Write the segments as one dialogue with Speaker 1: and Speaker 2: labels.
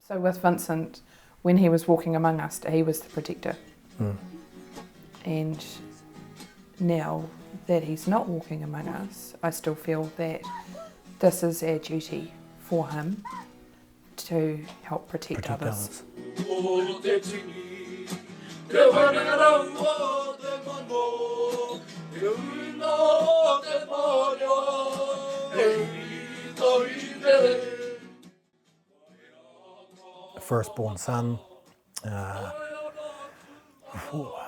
Speaker 1: So with Vincent, when he was walking among us, he was the protector. And now that he's not walking among us, I still feel that this is our duty for him to help protect others.
Speaker 2: Firstborn son,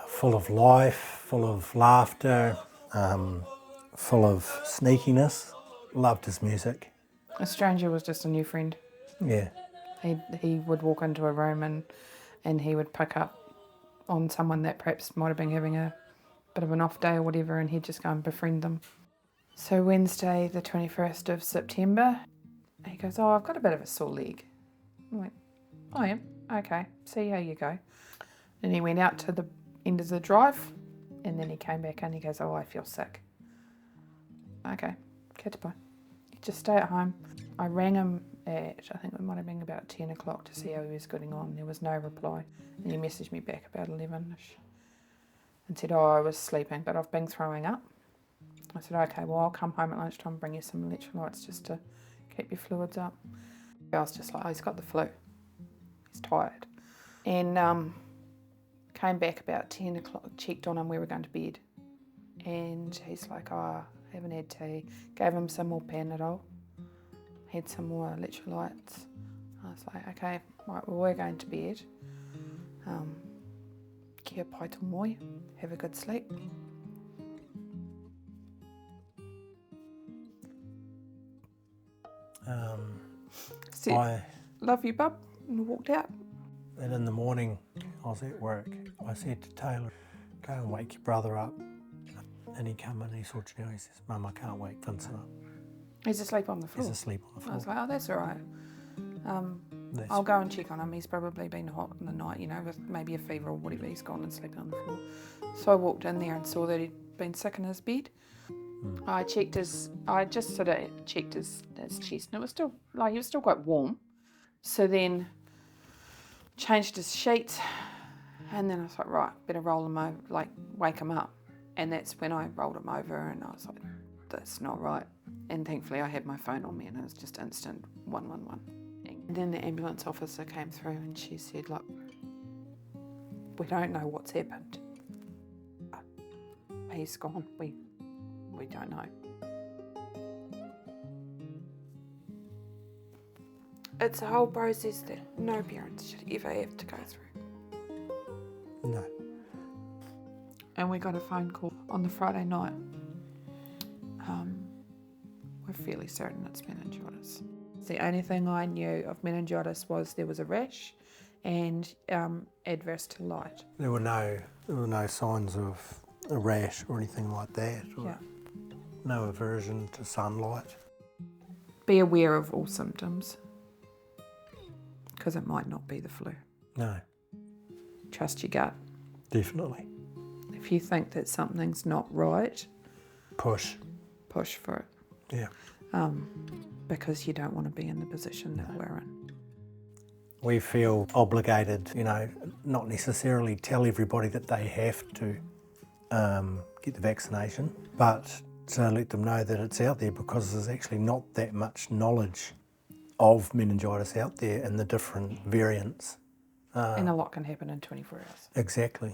Speaker 2: full of life, full of laughter, full of sneakiness. Loved his music.
Speaker 1: A stranger was just a new friend.
Speaker 2: Yeah.
Speaker 1: He would walk into a room and he would pick up on someone that perhaps might have been having a bit of an off day or whatever, and he'd just go and befriend them. So Wednesday the 21st of September, he goes, "Oh, I've got a bit of a sore leg." I went, "I am? Okay, see how you go." And he went out to the end of the drive, and then he came back in. He goes, "Oh, I feel sick." Okay, kia te pai. Just stay at home. I rang him at, I think it might have been about 10 o'clock to see how he was getting on. There was no reply. And he messaged me back about 11ish and said, "Oh, I was sleeping, but I've been throwing up." I said, "Okay, well, I'll come home at lunchtime and bring you some electrolytes just to keep your fluids up." I was just like, "Oh, he's got the flu. He's tired." And came back about 10 o'clock, checked on him, we were going to bed. And he's like, "Oh, I haven't had tea." Gave him some more Panadol, had some more electrolytes. I was like, "Okay, right, well, we're going to bed. Kia pai to moi, have a good sleep." Said,
Speaker 2: I
Speaker 1: "Love you, bub," and walked out.
Speaker 2: And in the morning, I was at work. I said to Taylor, "Go and wake your brother up." And he come in, he saw Janelle, he says, "Mum, I can't wake Vincent up.
Speaker 1: He's asleep on the floor."
Speaker 2: He's asleep on the floor."
Speaker 1: I was like, "Oh, that's all right. I'll go and check on him. He's probably been hot in the night, with maybe a fever or whatever. He's gone and sleeping on the floor." So I walked in there and saw that he'd been sick in his bed. I just sort of checked his chest, and it was still, he was still quite warm. So then changed his sheets, and then I was like, right, better roll him over, wake him up. And that's when I rolled him over, and I was like, that's not right. And thankfully I had my phone on me, and it was just instant 111. And then the ambulance officer came through, and she said, "Look, we don't know what's happened. He's gone. We don't know." It's a whole process that no parents should ever have to go through.
Speaker 2: No.
Speaker 1: And we got a phone call on the Friday night. We're fairly certain it's meningitis. The only thing I knew of meningitis was there was a rash and adverse to light.
Speaker 2: There were no signs of a rash or anything like that. Or no aversion to sunlight.
Speaker 1: Be aware of all symptoms, because it might not be the flu.
Speaker 2: No.
Speaker 1: Trust your gut.
Speaker 2: Definitely.
Speaker 1: If you think that something's not right,
Speaker 2: push
Speaker 1: for it.
Speaker 2: Yeah.
Speaker 1: Because you don't want to be in the position that we're in.
Speaker 2: We feel obligated, not necessarily tell everybody that they have to get the vaccination, but to let them know that it's out there, because there's actually not that much knowledge of meningitis out there and the different variants.
Speaker 1: And a lot can happen in 24 hours.
Speaker 2: Exactly.